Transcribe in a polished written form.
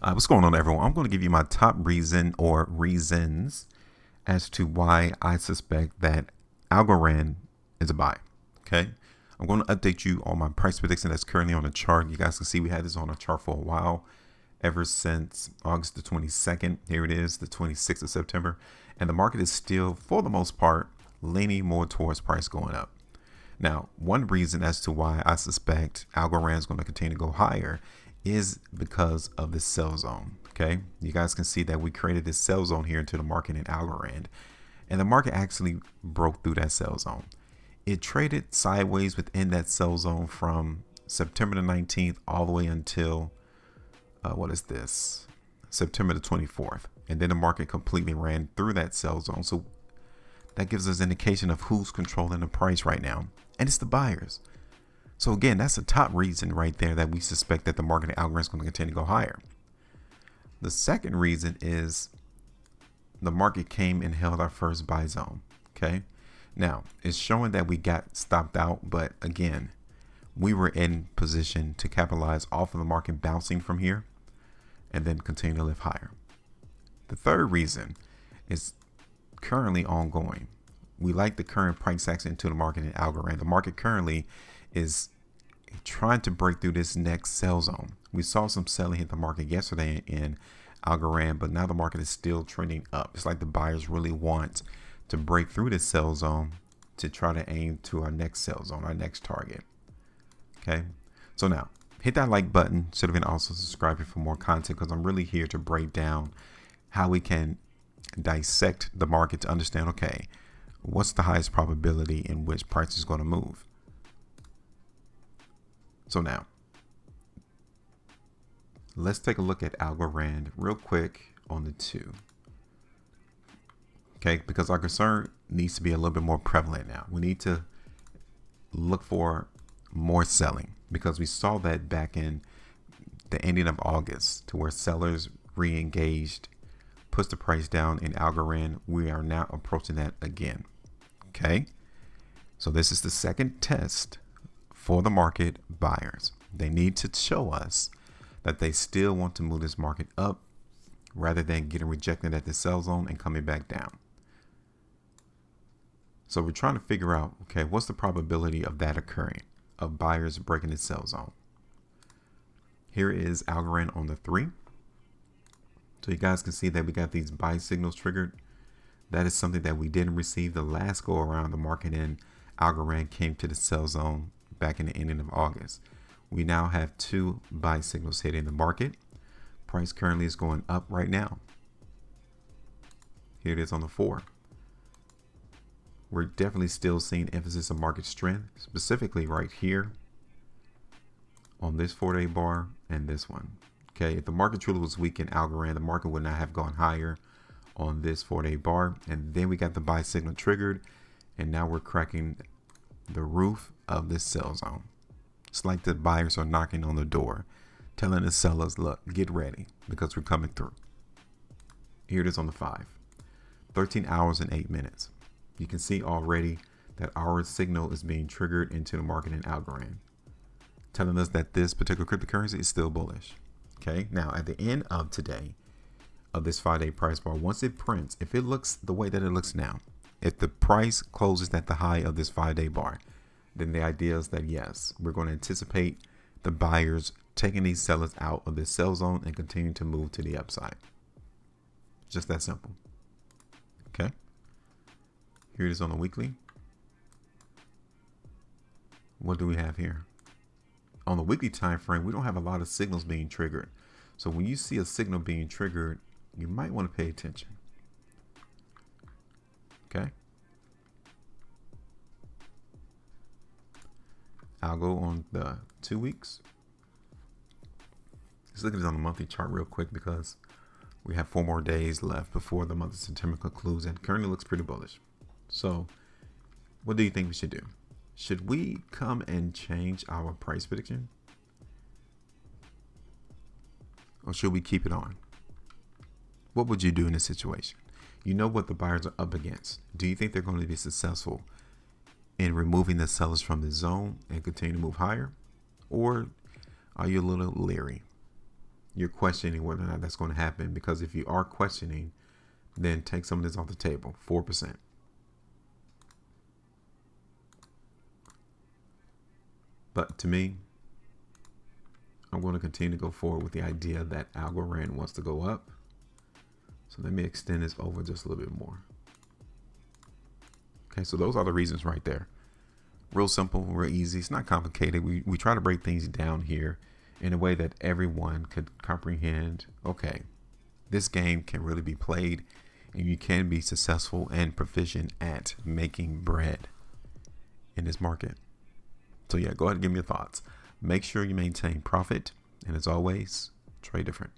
What's going on, everyone? I'm going to give you my top reason or reasons as to why I suspect that Algorand is a buy. Okay. I'm going to update you on my price prediction that's currently on the chart. You guys can see we had this on a chart for a while, ever since August the 22nd. Here it is, the 26th of September. And the market is still, for the most part, leaning more towards price going up. Now, one reason as to why I suspect Algorand is going to continue to go higher is because of this sell zone. Okay, you guys can see that we created this sell zone here into the market in Algorand, and the market actually broke through that sell zone. It traded sideways within that sell zone from September the 19th all the way until what is this? September the 24th, and then the market completely ran through that sell zone. So that gives us an indication of who's controlling the price right now, and it's the buyers. So again, that's the top reason right there that we suspect that the market in Algorand is going to continue to go higher. The second reason is the market came and held our first buy zone. Okay. Now it's showing that we got stopped out, but again, we were in position to capitalize off of the market bouncing from here and then continue to lift higher. The third reason is currently ongoing. We like the current price action into the market in Algorand. The market currently is trying to break through this next sell zone. We saw some selling hit the market yesterday in Algorand, but now the market is still trending up. It's like the buyers really want to break through this sell zone to try to aim to our next sell zone, our next target. Okay, so now hit that like button. Should have been also subscribing for more content, because I'm really here to break down how we can dissect the market to understand, okay, what's the highest probability in which price is going to move. So now let's take a look at Algorand real quick on the 2. Okay, because our concern needs to be a little bit more prevalent now. We need to look for more selling, because we saw that back in the ending of August, to where sellers re-engaged, pushed the price down in Algorand. We are now approaching that again. Okay, so this is the second test for the market buyers. They need to show us that they still want to move this market up rather than getting rejected at the sell zone and coming back down. So we're trying to figure out, okay, what's the probability of that occurring, of buyers breaking the sell zone. Here is Algorand on the 3. So you guys can see that we got these buy signals triggered. That is something that we didn't receive the last go around. The market in Algorand came to the sell zone back in the ending of August. We now have 2 buy signals hitting the market. Price currently is going up right now. Here it is on the 4. We're definitely still seeing emphasis of market strength, specifically right here on this 4-day bar and this one. Okay, if the market truly was weak in Algorand, the market would not have gone higher on this 4-day bar. And then we got the buy signal triggered, and now we're cracking the roof of this sell zone. It's like the buyers are knocking on the door, telling the sellers, look, get ready, because we're coming through. Here it is on the 5. 13 hours and 8 minutes. You can see already that our signal is being triggered into the market in Algorand, telling us that this particular cryptocurrency is still bullish. Okay, now at the end of today, of this 5-day price bar, once it prints, if it looks the way that it looks now, if the price closes at the high of this 5-day bar, then the idea is that yes, we're going to anticipate the buyers taking these sellers out of this sell zone and continue to move to the upside. Just that simple. Okay, here it is on the weekly. What do we have here? On the weekly time frame, we don't have a lot of signals being triggered. So when you see a signal being triggered, you might want to pay attention. Okay. ALGO on the 2 weeks. Let's look at it on the monthly chart real quick, because we have 4 more days left before the month of September concludes, and currently looks pretty bullish. So what do you think we should do? Should we come and change our price prediction, or should we keep it on? What would you do in this situation? You know what the buyers are up against. Do you think they're going to be successful in removing the sellers from the zone and continue to move higher? Or are you a little leery? you're questioning whether or not that's going to happen. Because if you are questioning, then take some of this off the table. 4%. But to me, I'm going to continue to go forward with the idea that Algorand wants to go up. So let me extend this over just a little bit more. Okay, so those are the reasons right there. Real simple, real easy. It's not complicated. We try to break things down here in a way that everyone could comprehend. Okay, this game can really be played, and you can be successful and proficient at making bread in this market. So yeah, go ahead and give me your thoughts. Make sure you maintain profit, and as always, trade different.